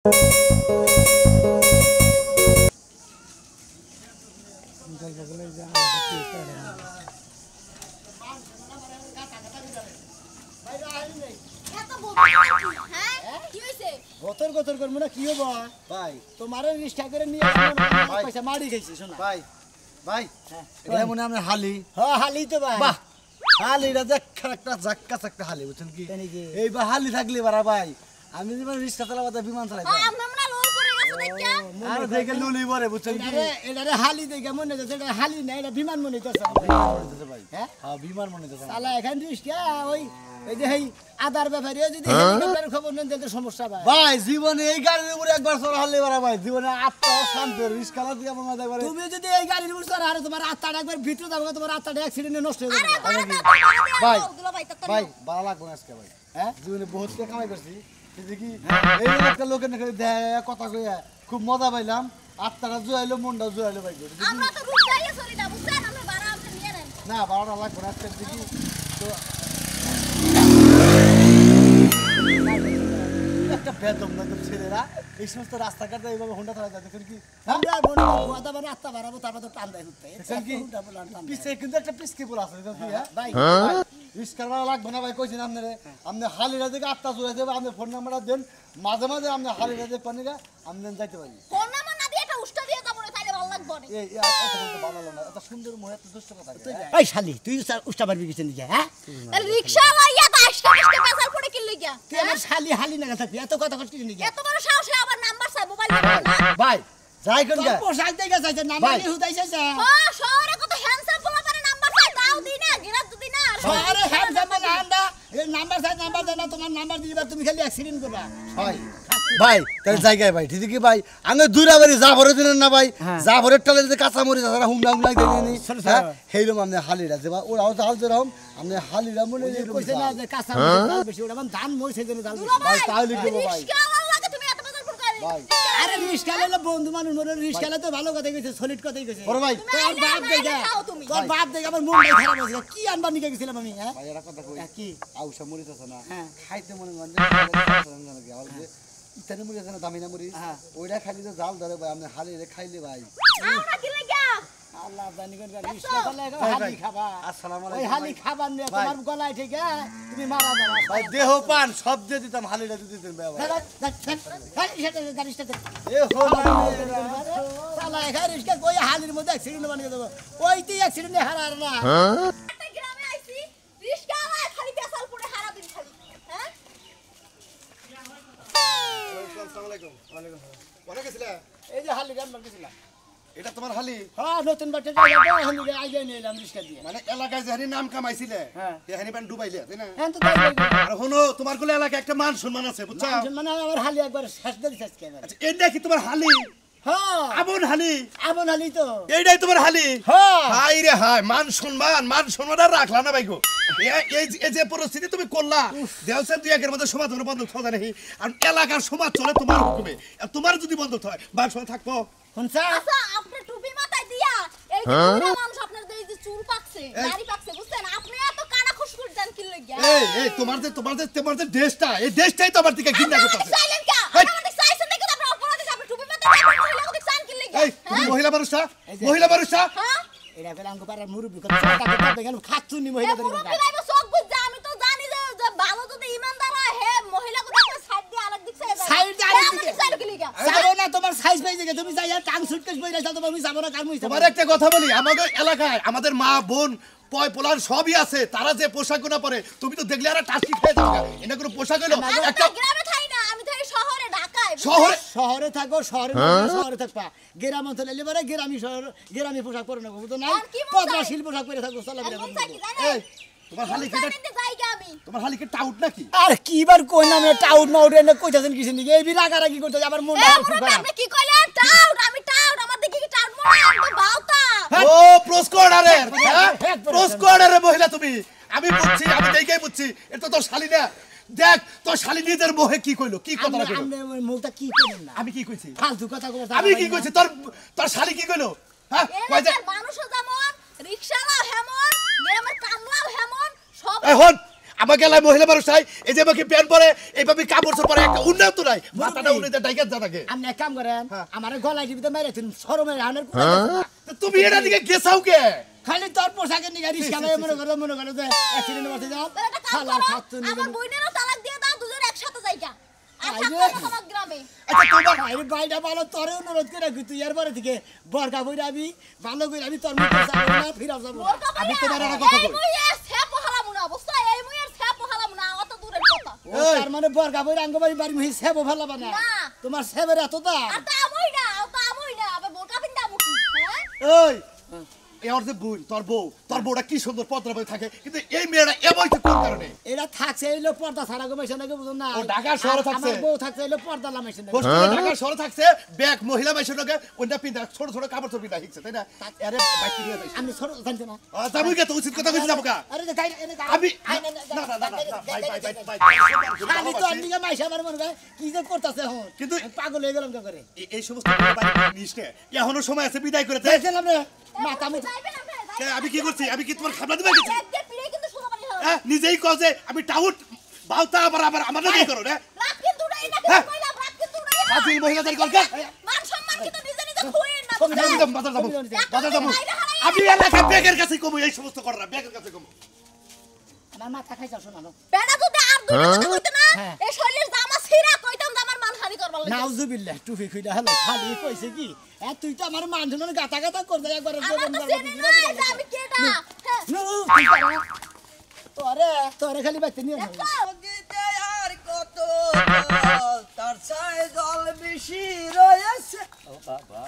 গতর গতর করবো না কি হবো ভাই তোমার রিক্সা করে নিয়ে পয়সা মারি গেছি শোনা ভাই ভাই এটা মনে আমরা হালি হ্যাঁ হালি তো ভাই বাহ হালিটা দেখ একটা জাক্কা চাক্কা হালি বুঝছেন কি এই বা হালি থাকলে বারা ভাই আমি যেমন রিক্সা চালাবো বিমান চালাই আর দেখে লুলি পরে বুঝছেন কি এটা হালি দেখে মনে হচ্ছে এটা হালি না এটা বিমান মনে হচ্ছে ভাই হ্যাঁ বিমান মনে হচ্ছে চালা এখন রিক্সা ওই এই যে এই আদার ব্যাপারে যদি হেলিকপ্টারের খবর নেন তাহলে সমস্যা ভাই ভাই জীবনে এই গাড়ির উপরে একবার চড়া হলে বারা ভাই জীবনে আত্মা শান্ত রিস্কা লাগবে আমার মাথায় একবার তুমি যদি এই গাড়ির উপরে চড়া আর তোমার আত্মাটা একবার ভিতরে যাবে তোমার আত্মাটা অ্যাক্সিডেন্টে নষ্ট হয়ে যাবে ভাই ভাই ভালো লাগবে না আজকে ভাই হ্যাঁ জীবনে বহুত টাকা কামাই করছি দেখি এই একটা লোকের নাকি কথা কইয়া খুব মজা পাইলাম আত্মাটা জুয়াইলো মনটা জুয়াইলো ভাই আমরা তো রুট যাইয়া চলি না বুঝছেন আমরা ভাড়া আপনি নিয়ে নেন না ভাড়াটা লাগবে না আজকে দেখি তো একটা বেদম না তো ছেলেরা এই সমস্ত রাস্তাঘাটে এইভাবে হোন্ডা চালা যায় দেখেন কি আমরা বলি গোয়াদা মানে রাস্তা বাড়াবো তারপর তো টান দেয় হচ্ছে দেখেন কি পিছে কিন্তু একটা পিসকি পুরো আছে দেখেন কি ভাই রিস্কার ভাড়া লাগবে না ভাই কইছেন আপনারে আপনি হালিরা থেকে আটটা জুড়ে দেবে আপনি ফোন নাম্বারটা দেন মাঝে মাঝে আপনি হালিরা থেকে পানিরা আপনি যাইতে পারি ফোন নাম্বার না দিয়ে একটা উষ্টা দিয়ে যাবো না তাইলে ভালো লাগবে না এই এত ভালো লাগলো না এত সুন্দর মুহে এত দুষ্ট কথা এই শালি তুই উষ্টা পারবি কিছু নিয়ে হ্যাঁ রিকশা লাইয়া তো আজকে পেছাল পড়ে কি লইয়া তুই আমার শালি হালি না থাকবি এত কথা কষ্ট কি নিয়ে এত বড় সাহসে আবার নাম্বার চাই মোবাইল নাম্বার ভাই যাই কোন গা পোশাক দেখে যাইছে নাম্বার নি হুদাইছে হ্যাঁ শহরে কত হ্যান্ডসাম বলা পারে নাম্বার চাই দাও দি না গিরা তুই না শহরে হ্যান্ডসাম না আন্ডা এই নাম্বার চাই নাম্বার দেনা তোমার নাম্বার দিবা তুমি খালি অ্যাক্সিডেন্ট করবা ভাই ভাই তাই জায়গায় ভাই ঠিক কি ভাই আমি দুরাবাড়ি যা ভরে দিলেন না ভাই যা ভরে টালে যে কাঁচা মরি যারা হুমলা হুমলা দেনি হেইরম আমনে হালিরা যে ওরাও জাল যেরকম আমনে হালিরা মনে কইছে না যে কাঁচা মরি বেশি ওরা ধান মই সেই জন্য জাল ভাই তাহলে কি ভাই ভাই আরে রিস্কালে বন্ধু মানুষ মরে রিস্কালে তো ভালো কথা কইছে সলিড কথাই কইছে বড় ভাই তোর বাপ দেখে আমার মন খারাপ হইছে কি আনবা নিকে গেছিলাম আমি হ্যাঁ ভাই এরা কথা কই কি আউশা মরিতেছ না খাইতে মনে গঞ্জে ইতানে মুড়ি আছে না দামিনা মুড়ি ওইটা খাইলে তো জাল ধরে ভাই আপনি হালিরে খাইলে ভাই আমরা কি লাগা আল্লাহ জানি কোন গাড়ি রিস্কা লাগা হালি খাবা আসসালামু আলাইকুম ওই হালি খাবার নিয়ে তোমার গলায় ঠিক তুমি মারা যাবা ভাই দেহ পান সব দিয়ে দিতাম হালিটা দিয়ে দিতেন ভাই খালি সেটা গাড়িটা এ হো সালা এখানে রিস্কা কই হালির মধ্যে অ্যাক্সিডেন্ট বানিয়ে দেব ওইতেই অ্যাক্সিডেন্টে হারার না একটা গ্রামে আইছি রিস্কা খালি পেছাল পড়ে হারা দিন খালি হ্যাঁ আসসালামু আলাইকুম ওয়ালাইকুম কোনে গেছিলা এই যে হালি গান গেছিলা এটা তোমার হালি হ্যাঁ নতুন বাটে যাইবা হালি আইগে নিলাম রিস্কা দিয়ে মানে এলাকায় যে হানি নাম কামাইছিলে এই হানি বান ডুবাইলে তাই না হ্যাঁ তো আর হনো তোমার কোলে এলাকায় একটা মান সম্মান আছে বুঝছো মান সম্মান আমার হালি একবার শেষ করে শেষ করে আচ্ছা এইটা কি তোমার হালি হ্যাঁ আপন হালি তো এইটাই তোমার হালি হ্যাঁ হাই রে হাই মান সম্মান আর রাখলা না ভাইগো এই যে পরিস্থিতি তুমি করলা দেওসে দুই একের মধ্যে সমাধান বন্ধ থাকে নাকি আর এলাকার সমাজ চলে তোমার হুকুমে আর তোমার যদি বন্ধ হয় মান সম্মান থাকবো শুনছা আচ্ছা আপনি টুপি মাথায় দিয়া এই যে মানুষ আপনার এই যে চুল পাকছে দাড়ি পাকছে বুঝছেন আপনি এত কানা খুশখুশ জান কি লাগিয়া এই তোমার যে ড্রেসটা এই ড্রেসটাই তোমার দিকে ঘৃণা করতেছে সাইলেন্ট কা আমাদের সাইছেন দেখো আপনি অপরাধী আপনি টুপি মাথায় মহিলা কত চান কি লাগিয়া এই তুমি মহিলা মানুষটা হ্যাঁ এরা বেলা আঙ্গ পারার মুরব্বি কথা কথা গেল খাচ্ছুনি মহিলা ধরে মুরব্বি সব বুঝা আমি তো জানি যে ভালো যদি ইমানদার হয় হে মহিলা কত সাইড দিয়ে আরেক দিক সাইড দিয়ে আরেক দিকে সাইড কি লাগিয়া যাও না তোমার সাইজ পাইছে যে তুমি যাইয়া টাং সুটকেস বইরা যাও তুমি যাব না কার মুই তোমার একটা কথা বলি আমাদের এলাকায় আমাদের মা বোন পয় পোলার সবই আছে তারা যে পোশাক না পরে তুমি তো দেখলে আর টাস্কি খেয়ে যাও এটা কোনো পোশাক হলো একটা গ্রামে থাই না আমি থাই শহরে ঢাকায় শহরে থাকো শহরে থাকবা গ্রাম অঞ্চলে এলে পরে গ্রামী পোশাক পরে না বুঝো না পদ্মাশীল পোশাক পরে থাকো চলাফেরা এই তোমার হালি কি টাউট নাকি আর কিবার কই না আমি টাউট না ওরে না কইতাছেন কিছু নি এই রাগারাগি করতে আমার মন আপনি কি কইলেন টাউট আমি টাউট আমার দেখি কি টাউট মনে একদম বাউতা ও প্রস্কোডারে মহিলা তুমি আমি বুঝছি আমি দেখেই বুঝছি এটা তো শালি না দেখ তো শালি নিজের মোহে কি কইলো কি কথা কইলো আমি মুখটা কি কইলেন না আমি কি কইছি ফালতু কথা কইছ আমি কি কইছি তোর শালি কি কইলো হ্যাঁ কই যে মানুষ যেমন রিকশাওয়ালা হেমন গ্রামের কামলাও হেমন সব এখন আমাকে এলাকায় মহিলা মানুষ চাই এই যে আমাকে প্যান্ট পরে এইভাবে কাপড় চোপড় পরে একটা উন্নত নাই মাথাটা উন্নত ডাইকা যা থাকে আপনি এক কাম করেন আমার গলায় টিভিতে মেরে তুমি শরমের হানের তুমি এটা দিকে গেছাও কে খালি তোর পোশাকের নিগা রিস্কা লয়ে মনে করো যে অ্যাক্সিডেন্ট করতে যাও খালা খাচ্ছ আমার বইনেরও তালাক দিয়ে দাও দুজন একসাথে যাইগা আর আইরে। থাকবো না তোমার গ্রামে আচ্ছা তোমার আরে বাইটা ভালো তোরে অনুরোধ করে রাখি তুই এর পরে থেকে বরকা বইরা আমি ভালো করে আমি তোর মুখে যাবো না ফিরাও যাবো না। আমি তোমার একটা কথা কই। এই মুইয়ের ছাপ হালামুনা অবস্থা এই মুইয়ের ছাপ হালামুনা অত দূরের কথা ও তার মানে বরকা বইরা আঙ্গবাড়ি বাড়ি মুহি সেবো ফেলাবা না না। তোমার সেবের এত দাম আর তা আমই না আবার বোরকা পিন্দা মুখি ওই এর যে বোন তোর বউটা কি সুন্দর পত্র বই থাকে কিন্তু এই মেয়েটা এবইতে কোন কারণে এরা থাকছে এই লোক পর্দা ছাড়া গমেছে নাকি বুঝুন না ও ঢাকা শহরে আর থাকছে। আমার বউ থাকছে এই লোক পর্দা লামাইছে না হোস্টেলে ঢাকা শহরে থাকছে ব্যাগ মহিলা মাইসের লগে ওইটা পিন্দা ছোট ছোট কাপড় চোপড় পিন্দা হিকছে তাই না আরে বাইক নিয়ে যাইছে আমি ছোট জানতে না যাবই কে তো উচিত কথা কইছিস আমাকে আরে যে গাই এনে আমি না না না খালি তো আন্দিকে মাইসা আমার মনে হয় কি যে করতেছে এখন কিন্তু আমি পাগল হয়ে গেলাম কে করে এই সমস্ত নিষ্ঠে এখনো সময় আছে বিদায় করে দে দেখছিলাম রে মাথা মুখ যাইবেন আপনি আমি কি করছি আমি কি তোমার খাবার দিবা গেছি এক দিয়ে পিড়ে কিন্তু সোজা বাড়ি হবে হ্যাঁ নিজেই কও যে আমি টাউট বাউতা আবার আমাদের কি করো রে রাত কিন্তু উড়াই না হ্যাঁ। কইলাম রাত কিন্তু উড়াই না ফাজিল মহিলাদের কলকা মান সম্মান কিন্তু নিজে নিজে খুঁয়েন না বাজার যাবো আমি এলাকা ব্যাগের কাছে কমু এই সমস্ত কররা ব্যাগের কাছে কমু আমার মাথা খাইছা শোনা না বেটা যদি আর দুই কথা কইতে না হ্যাঁ। এই শরীরের জামা ছিঁড়া কইতাম যে আমার মানহানি করবার লাগে নাউজুবিল্লাহ টুপি খুইলা হলো খালি কইছে কি তুই তো আমার মানুষজন গাতা গাতা কর দেয় একবার আমার তো চেনে না যে আমি কেডা হ্যাঁ তোরে তোরে খালি বাইতে নিয়ে যাবো। নদীতে আর কত জল, তার ছায় জল বেশি রয়েছে। ও বাবা।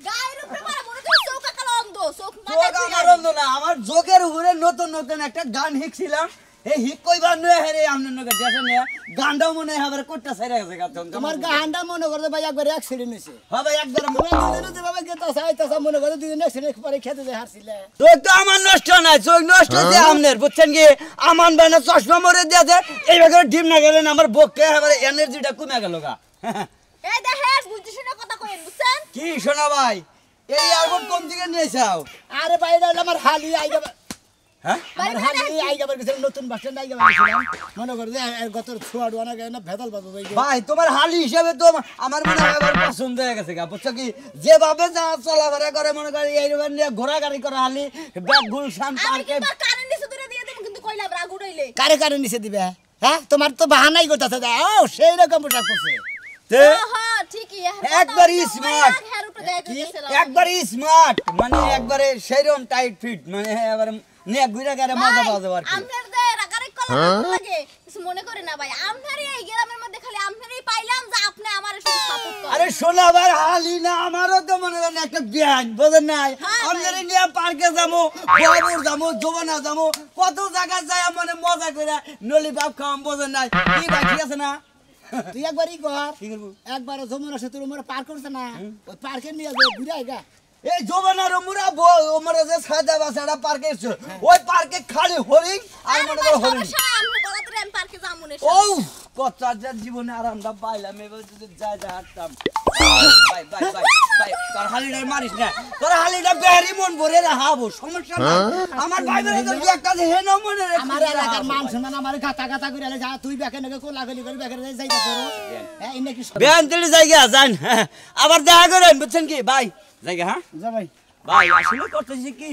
গায়ের উপরে মারা মনে হচ্ছে চৌকা কালো অন্ধ চোখ চোখ আমার অন্ধ না, আমার চোখের উপরে নতুন নতুন একটা গান শিখছিলাম। এই হিক কইবার নয় হেরে আমনের নগে দেশে নিয়ে গানটাও মনে হয় আবার কোটটা ছাইরা গেছে গাতন। তোমার গানটা মনে করতে ভাই একবার অ্যাক্সিডেন্ট হয়েছে হবে একবার তোমরা দুজনে যেভাবে গেতা চাইতাছ মনে করে দুজনে অ্যাক্সিডেন্ট পরে খেতে যায় হারছিলে চোখ তো আমার নষ্ট নাই, চোখ নষ্ট হচ্ছে আমনের, বুঝছেন কি? আমান বানা চশমা মরে দিয়েছে, এইভাবে ডিম না গেলেন আমার বককে আবার এনার্জিটা কমে গেল গা। এই দেখেন বুঝতে শুনে কথা কইেন বুঝছেন কি শোনা ভাই, এই এয়ারপোর্ট কোন দিকে নিয়ে যাও? আরে ভাই এটা হলো আমার হালি আইগা হ্যাঁ আমার হালি আইগাবার গেছে নতুন বাস স্ট্যান্ড আইগাবার গেছিলাম মনে করে যে গত ছোয়া ডোয়ানা গেছে না ভেদাল বাবু ভাই ভাই তোমার হালি হিসেবে তো আমার মনে হয় আবার পছন্দ হয়ে গেছে গা, বুঝছো কি? যেভাবে যা চলাফেরা করে মনে করি এইরকম নিয়ে ঘোরাঘুরি করে হালি ব্যাগ গুলশান আমি পার্কে। কিন্তু কারেন্ট নিচে দূরে দিয়ে দেব কিন্তু কইলাম রাগ উড়াইলে কারে কারে নিচে দিবে হ্যাঁ তোমার তো বাহানাই করতেছে ও সেই রকম পোশাক পরছে তে হ্যাঁ ঠিকই একবারই smart। হের উপরে দেয় দিয়েছিলাম একবারে স্মার্ট, মানে একবারে সেইরকম টাইট ফিট, মানে এবার নিয়ে ঘুরে গেলে মজা পাওয়া যাবে আর কি। আমনের যে রাগারে কলা লাগে কিছু মনে করে না ভাই আমনারই এই গ্রামের মধ্যে খালি আমনারই পাইলাম যে আপনি আমারে শুধু সাপোর্ট করেন আরে শোনা আবার হালি না, আমারও তো মনে করেন একটা জ্ঞান বোঝেন নাই। হ্যাঁ আমাদের নিয়ে পার্কে যাবো, বাবুর যাবো, যমুনা যাবো, কত জায়গায় যায় মানে মজা করে নলি বাপ খাওয়াম, বোঝেন নাই? কি ভাই ঠিক আছে না? তুই একবারই কর কি করবো? একবার যমুনা সেতুর উপরে পার করছে না ওই পার্কে নিয়ে যাবে ঘুরে আইগা এই যমুনার ওমরা ওমরা যে সাদা বাসাটা পার্কে এসছে, ওই পার্কে খালি হরিণ আর মনে করো হরিণ। সমস্যা নাই আমনে গলাতে আমি পার্কে যাবো না ও কচ্চার জীবনে আরামটা পাইলাম, এবার যদি যাই যা হাঁটতাম। ভাই ভাই ভাই ভাই তোর হালিটা মারিস না, তোর হালিটা বেহারি মন ভরে হাবো, সমস্যা নাই। আমার ভাই বেড়ে তো একটা হেন মনে রেখে আমার এলাকার মান শোনা আমার গাতা গাতা করে যা তুই ব্যাকে নাকি কোলাগলি করে ব্যাকে যাইতা তোর হ্যাঁ ইন্না কি বেহান তেলি জায়গা যান, আবার দেখা করেন, বুঝছেন কি ভাই? জায়গা হ্যাঁ যা ভাই ভাই আসলে করতেছি কি,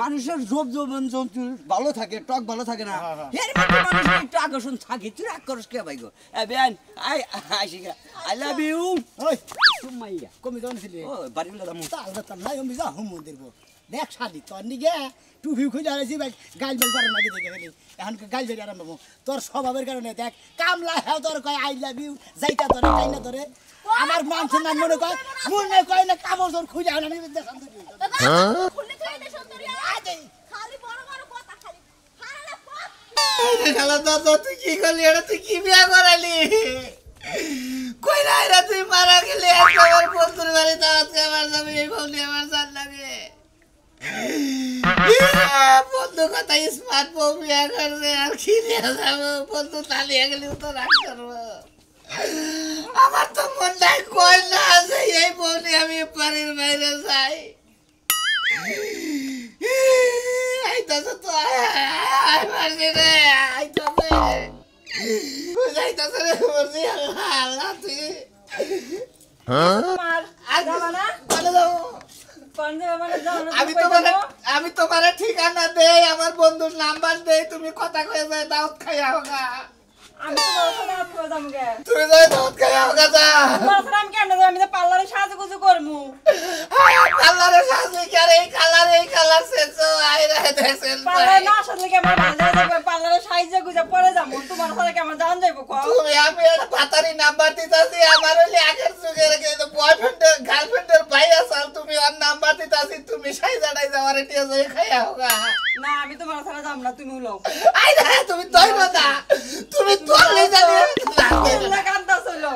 মানুষের রূপ যৌবন জন্তু ভালো থাকে, টক ভালো থাকে না, এর মধ্যে মানুষের একটু আকর্ষণ থাকে। তুই রাগ করস কে ভাই গো? বেহান আই আইসিগা, আই লাভ ইউ ওই সুমাইয়া। কমি দাও ছিল ও বাড়ি বলে দাম তা আলাদা তার নাই আমি যা হুম দিব দেখ শাদি তোর নিগে টুপি খুঁজে আছি ভাই গাইল বেল পারে না দেখে গেলি এখন গাইল বেল আরম্ভ হবো তোর স্বভাবের কারণে দেখ কামলা হ্যাঁ তোর কয় আই লাভ ইউ যাইতা ধরে তাই না ধরে আমার মান সম্মান মনে কয় না কামড় তোর খুঁজে আন আমি দেখান খুললে তুই এটা সুন্দরী খালি বড় বড় কথা খালি হারালে পথ খালা দাদা তুই কি করলি? এটা তুই কি বিয়া করালি? কই না এরা তুই মারা গেলি, আমার বন্ধুর বাড়ি দাওয়াত খাবার যাবে, এই বলি আমার জান লাগে। বন্ধু কথা স্মার্ট বউ বিয়া করবে আর কি নিয়ে যাবো, বন্ধু তালিয়ে গেলি তো রাগ করবো। আমার তো মনটাই কই না যে এই বউ নিয়ে আমি বাড়ির বাইরে যাই। আইতাছে তো আয় মারছি রে, আইতাছে যাইতাছে রে মরজি আল্লাহ তুই তোমার জামানা বলে দাও আমি তোমার ঠিকানা দেই আমার বন্ধুর নাম্বার দেই তুমি কথা কয়ে যায় দাওয়াত খাইয়া হোগা আমি তোমার সাথে রাত করে যাবো গে তুমি যাই দাওয়াত খাইয়া হোগা যা তোমার সাথে আমি কেন আমি তো পার্লারে সাজুগুজু করমু কালারে সাজে কি আর এই কালার সেছো আই রে দেছেন পার্লারে না সাজলে কি আমার ভালো লাগবে পার্লারে সাইজে গুজে পরে যাবো তোমার সাথে কেমন জান যাইবো কও তুমি আমি একটা পাতারি নাম্বার দিতাছি আমার হইলে আগের যুগের কিন্তু বয়ফ্রেন্ডের গার্লফ্রেন্ডের ভাই আসাল তুমি ওর নাম্বার দিতাছি তুমি সাইজাটাই যাওয়ার টিয়া যাই খাইয়া হোগা না আমি তোমার সাথে যাব না তুমি উলো আই রে তুমি দইরো না তুমি তোলে জানি না কান্দা চলো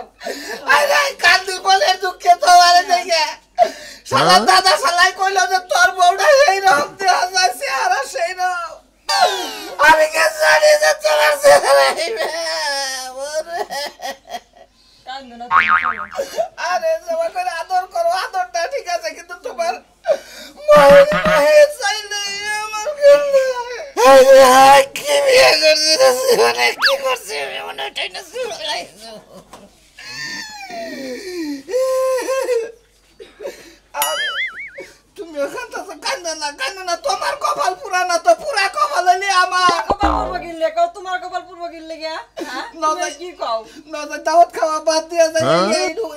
আই রে কান্দি বলে দুঃখে তো আরে দেখে শালা দাদা শালাই কইলো যে তোর বউটা এই রকম দেয়া যাচ্ছে আর সেই রকম আমি কে জানি যে তোমার চেহারা হইবে ওরে কান্দো না তুমি চলো আরে জমা করে আদর করো আদরটা ঠিক আছে কিন্তু তোমার মনে চাইলে আমার কি বিয়ে করছিস মানে কি করছিস মনে ওটাই না শুনলাইছো আরে তুমি ওখান থেকে কান্দো না তোমার কপাল পুরা না তো পুরা কপাল হইলে আমার কপাল পূর্ব গিললে কও তোমার কপাল পূর্ব গিললে গিয়া হ্যাঁ তুমি কি কও না দাওয়াত খাওয়া বাদ দিয়া যায়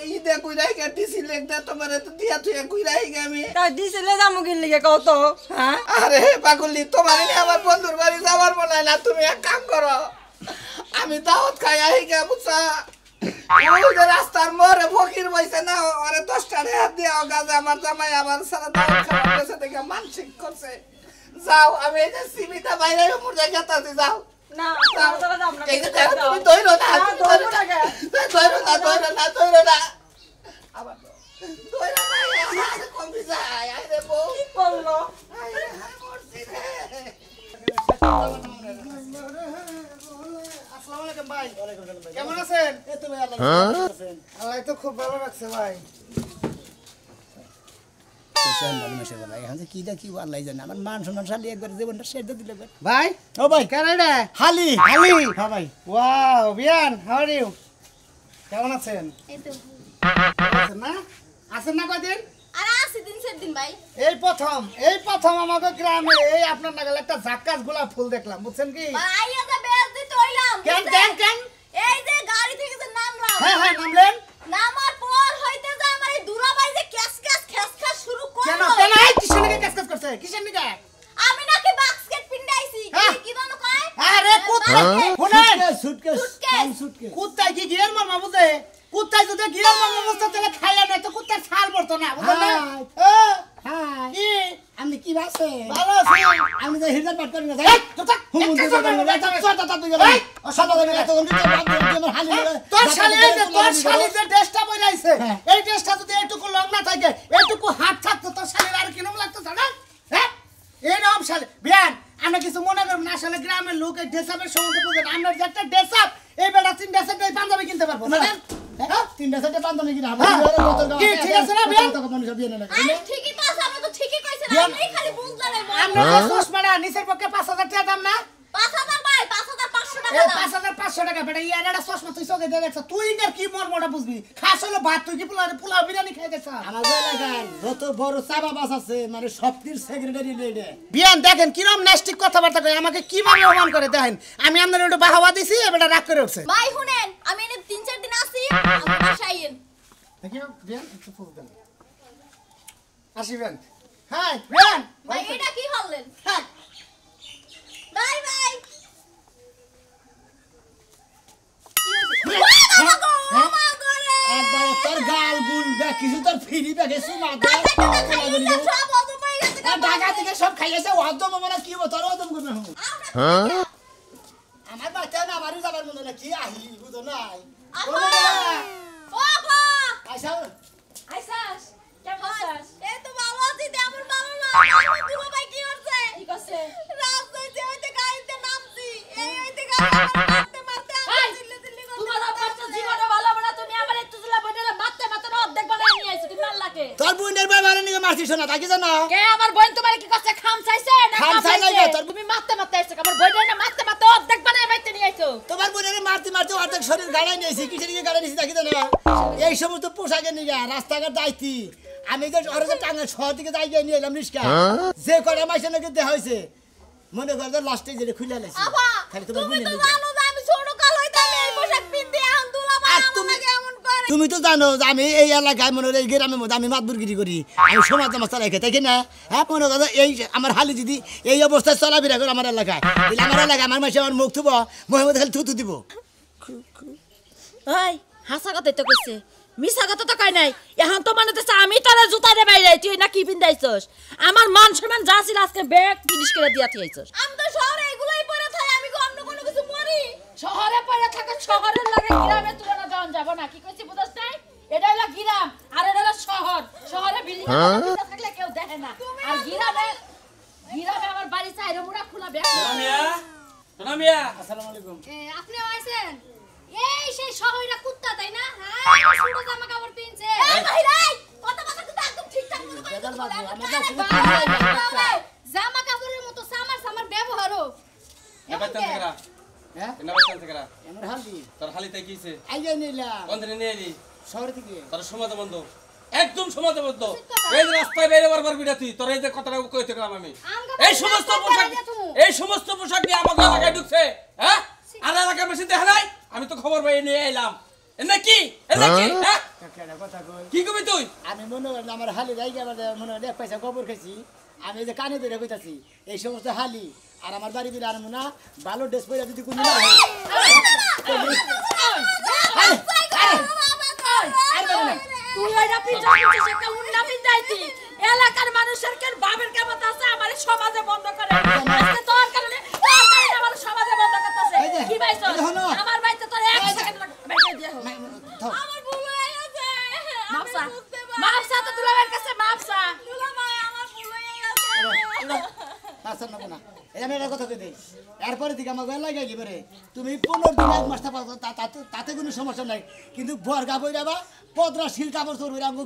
এই দে কই রাখি দিছি লেখ দে তোমার তো দিয়া তুই কই রাখি আমি তাই দিছিলে যামু গিললে গিয়া কও তো হ্যাঁ আরে পাগলি তোমার নিয়ে আমার বন্ধুর বাড়ি যাবার মনে না তুমি এক কাম করো আমি দাওয়াত খাই আহি গে বুঝছা ওই যে রাস্তার মোড়ে ফকির বইছে না আরে 10 টাকা হাত দিয়া গাজা আমার জামাই আমার সারা দাওয়াত খাওয়ার কাছে থেকে মানসিক করছে যাও আমি এই যে সিমিটা বাইরে মুড়ে গেতাছি যাও না তোমার সাথে যাব না এই যে তুমি দইরো না দইরো না আবার দইরো না কম যায় আরে বউ কি করলো কেমন আছেন এই তো ভাই আল্লাহ আছেন আল্লাহ তো খুব ভালো রাখছে ভাই কোশান ভালো মেশে বলা এখন কি দা কি আল্লাহ জানে আমার মান সম্মান শালি একবার জীবনটা শেষ দিয়ে দিলে ভাই ও ভাই কানাডা হালি হালি হ্যাঁ ভাই wow Beant how are you কেমন আছেন এই তো আছেন না কয়দিন আর আসি দিন সের দিন ভাই এই প্রথম আমাদের গ্রামে এই আপনার নাগালে একটা জাক্কাস গোলাপ ফুল দেখলাম বুঝছেন কি ভাই আজা বেজ দিতে হইলাম কেন এই যে গাড়ি থেকে যে নামলাম হ্যাঁ নামলেন নামার পর হইতে যে আমার এই দুরাবাই যে খেস শুরু কেন করলো এই কিসের নিকে কাজ করছে কিসের নিকে আমি নাকি বাস্কেট পিন্ডাইছি হ্যাঁ। কি জানো কয় আরে কুত্তা শুনেন সুটকেস সুটকেস কুত্তায় কি গিয়ার মামা বুঝে কুত্তায় যদি গিয়ার মামা বুঝতে তাহলে খাইয়া নাই তো কুত্তার ছাল পড়তো না বুঝলেন না হাই কি আপনি কি ভাবছেন ভালো আছি আমি যে হিরদার পাট করি না এই, চুপ থাক। হুমুন একটা দিয়ে চোখ দেবেন, মারবো, একটা একটা চোখ দাঁত দিয়ে এই, দেবেন। অসাধারণ এত গন্ধ দিয়ে বাদ দিয়ে আমার হালি মেরে তোর শালি এই যে তোর শালি যে ড্রেসটা পরাইছে হ্যাঁ। এই ড্রেসটা যদি এইটুকু লং না থাকে এইটুকু হাত থাকতো তোর শালির আর কিরম লাগতো জানা হ্যাঁ এইরকম শালি বিয়ান আমরা কিছু মনে করব না আসলে গ্রামের লোক এই ড্রেস আপের সম্বন্ধে বুঝেন আমরা যে একটা ড্রেস আপ এই বেটা 3 ড্রেস এই পাঞ্জাবি কিনতে পারবো জানেন হ্যাঁ তিনটা সেটে পান্তামি কিনা হ্যাঁ। কি ঠিক আছে না বিয়ান মানুষ বিয়ে না আরে ঠিকই তো আছে আপনি তো ঠিকই কইছেন বিয়ান- আমি খালি বুঝলা নাই আমরা যে চশমাটা নিচের পক্ষে 5000 টাকা দাম না 5000 ভাই 5500 টাকা এই দাম 5500 টাকা বেটা ইয়ার একটা চশমা তুই চোখে দিয়ে দেখছ তুই না কি মর্মটা বুঝবি খাস হলো ভাত তুই কি পোলাও বিরিয়ানি খাই দেখছ আমাদের এলাকার যত বড় চাবা বাস আছে মানে সবটির সেক্রেটারি লেডে বিয়ান দেখেন কিরম নাস্টিক কথাবার্তা কয় আমাকে কিভাবে অপমান করে দেখেন আমি আপনার একটু বাহাবা দিছি এবারে রাগ করে উঠছে ভাই শুনেন আমি এনে 3-4 দিন আসি আমার বাসায় আইয়েন দেখি বিয়ান একটু ফুল দেন আসিবেন হ্যাঁ বিয়ান ভাই এটা কি হলেন হ্যাঁ বাই বাই একবার তোর গাল গুল দেখ কিছু তোর ফিরি ব্যাগে সুমা দে ঢাকা থেকে সব খাইয়েছে অদম মানে কি তোর অদম করবে আমার বাচ্চা না বাড়ি যাবার মনে না কি আহি বুঝো নাই আইসা তোর বোনের বাবা নিয়ে মারছিস না তাই কি জানো কে আমার বোন তোমার কি করছে খাম চাইছে না খাম খাম চাই নাই চাইছে তোর- তুমি মারতে মারতে আইছো আমার বোনের না মারতে মারতে অর্ধেক বানায় বাইতে নিয়ে আইছো তোমার বোনের মারতে মারতে অর্ধেক শরীর গাড়াই নিয়েছি, কিসের দিকে গাড়াই নিয়েছি দেখি তো না। এই সমস্ত পোশাকের নিয়ে রাস্তাঘাট দায়িত্ব আমি যে ওরা যে টাঙ্গা শহর থেকে যাই নিয়ে এলাম রিস্কা, যে কটা মাসে নাকি দেওয়া হয়েছে মনে করো তো লাস্টে যেটা খুলে আলাইছি। খালি তোমার তুমি বোনের তো নিয়ে। জানো যে আমি ছোট কাল হইতে আমি এই পোশাক পিনতে এখন দুলাভাই আর তুমি- আমাকে এমন করে। তুমি তো জানো যে আমি এই এলাকায় মনে হয় এই গ্রামের মধ্যে আমি মাতবুরগিরি করি, আমি সমাজ মাস্টার রেখে তাই না। হ্যাঁ মনে করো এই আমার হালি যদি এই অবস্থায় চলাফেরা করে আমার এলাকায়, তাহলে আমার এলাকায় আমার মাসে আমার মুখ থুব মোহাম্মদ খালি থুতু দিব। ওই হাসা কথা তো কইছে, মিছা কথা তো কই নাই। এখন তো মানে তো আমি তোরা জুতা দে বাইরে, তুই না কি পিন্দাইছস? আমার মান সম্মান যা ছিল আজকে ব্যাগ জিনিস করে দিয়া থইছস। আমি তো শহরে এগুলাই পরে থাকি, আমি কি অন্য কোনো কিছু পরি? শহরে পড়ে থাকা শহরের লাগে গ্রামের তুলনা দেওয়া যাব না। কি কইছি বুঝছ নাই? এটা হলো গ্রাম আর এটা হলো শহর। শহরে বিল্ডিং থাকলে কেউ দেখে না, আর গ্রামে আমার বাড়ি চাইরে মুড়া খোলা ব্যাগ। আসসালামু আলাইকুম। আপনি আইছেন? এই সেই শহরের কুত্তা তাই না? হ্যাঁ, ছোট জামা কাপড় পিনছে। এই ভাই রে, কথা কথা কিন্তু একদম ঠিকঠাক মতো করে বেজাল বাজে, একদম আমার কানে কাছে বাজে। বাজে, বাজে। জামা কাপড়ের মতো সামার ব্যবহারও। হ্যাঁ আমার হালি তোর হালিতে কিছে আইয়া নিলাম বন্ধনে নিয়ে এলি শহর থেকে। তোর সমাজ বন্ধ একদম সমাজ বন্ধ এই যে রাস্তায় বেরে বারবার বিড়া তুই তোর এই যে কথাটা কইতে গেলাম আমি এই সমস্ত পোশাক নিয়ে আমাকে এলাকায় ঢুকছে হ্যাঁ আর এলাকায় বেশি দেখা নাই আমি তো খবর পাই নিয়ে এলাম এনে কি হ্যাঁ কাকাটা কথা কই, কি কবি তুই আমি মনে করি আমার হালি রাইগা মনে হয় 1 পয়সা গোবর খাইছি, আমি এই যে কানে ধরে কইতাছি এই সমস্ত হালি আর আমার বাড়ি বিলে আর না ভালো ড্রেস পরে যদি কোনো না হয় তুই ওইটা পিছনে একটা উন্না পিন্দাইতি। এলাকার মানুষের কেন বাবের কেমন আছে আমার সমাজে বন্ধ করে। আজকে তোর কারণে আমার সমাজে বন্ধ করতেছে। এই যে, কি ভাইছো? এই যে হলো। আমার ভাইতে তোর 1 সেকেন্ড বাইরে দিয়ে হোক। আমার ভুল হয়ে গেছে। মাপসা আমি বুঝতে পারি। মাপসা তো দুলাভাইয়ের কাছে মাপসা। দুলাভাই, আমার ভুল হয়ে গেছে। আচ্ছা না না এই আমি একটা কথা কই দেই, এরপরে দিকে আমার গায়ে লাগাই দিবে রে, তুমি 15 দিন 1 মাস থাকবা তাতে কোনো সমস্যা নাই, কিন্তু বর্গা বই যাবা পদরা শিল কাপড় চোর আমগো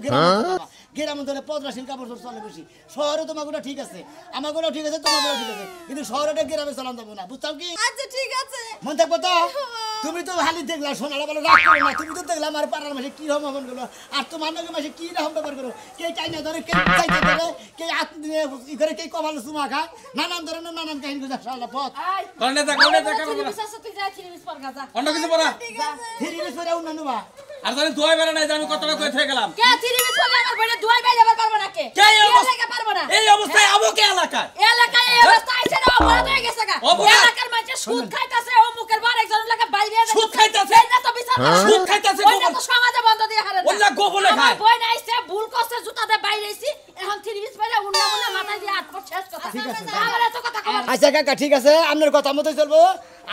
গ্রাম অঞ্চলে পদরা শিল কাপড় চোর চলে বেশি। শহরে তোমার গোটা ঠিক আছে, আমার গোটা ঠিক আছে, তোমার গোটা ঠিক আছে, কিন্তু শহরে গ্রামে চালান যাবো না, বুঝতাম কি আচ্ছা ঠিক আছে। মন থাকবো তো। তুমি তো হালি দেখলা সোনারা বলে রাগ করো না, তুমি তো দেখলা আমার পাড়ার মাসে কি রকম মন করলো, আর তোমার নাকি মাসে কি রকম ব্যাপার করো, কে চাইনা ধরে, কে চাইতে ধরে, কে হাত দিয়ে ই করে, কে কপালে চুমা খায়, নানান ধরনের নানান কাহিনী গুজা সারা পথ। আই কোনে যা চিনি বিশ্বাস তুই যা চিনি বিশ পর গাজা। অন্য কিছু পড়া ফিরি বেসরে অন্যান্য বা আর জানি দুয়াই বেড়া নাই যে আমি কতটা কই থেকে গেলাম কে চিনি বিশ পর আমার বড় দুই ভাই যাবার পারবো না কে? কে এই অবস্থা- কে পারবো না? এই অবস্থায় আমাকে এলাকায় এলাকায় এই অবস্থা আইছে না, অপরাধ হয়ে গেছে গা। অপরাধ? এলাকার মানুষ সুদ খাইতাছে, ও মুখের বার একজন লাগা বাইরে সুদ খাইতাছে? এই না তো বিচার করা। সুদ খাইতাছে ওইটা গোপন- তো সমাজে বন্ধ দিয়ে হারে না। ওইটা গোপনে খায়। আমার বই নাইছে, ভুল করছে, জুতা দিয়ে বাইরে আইছি, এখন 30 পয়সা উন্না মুন্না মাথায় দিয়ে আটপট শেষ কথা। ঠিক আছে। আমার এত কথা কবার আচ্ছা কাকা ঠিক আছে, আপনার কথা মতোই চলবো,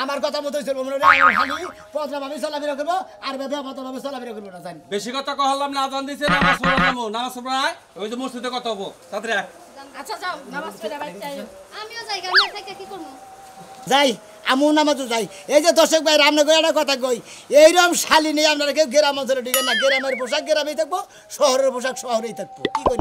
আমার কথা মতোই চলবো, মনে হয় আমার হালি পদরা ভাবে চলাফেরা করবো আর ব্যবহার ভাবে চলাফেরা করবো না, জানি বেশি কথা কহলাম না আজান দিছে নামাজ পড়া যাবো নামাজ পড়া ওই যে মসজিদে কথা হবো তাড়াতাড়ি আয়। আচ্ছা যাও নামাজ পড়ে বাইরে যাও। আমিও যাই, আমি থেকে কি করবো? যাই আমু নামাজও যাই। এই যে দর্শক ভাই রান্না করে একটা কথা কই, এইরকম শালি নেই আপনারা কেউ গ্রাম অঞ্চলে ঢিকে না, গ্রামের পোশাক গ্রামেই থাকবো, শহরের পোশাক শহরেই থাকবো, কি করি।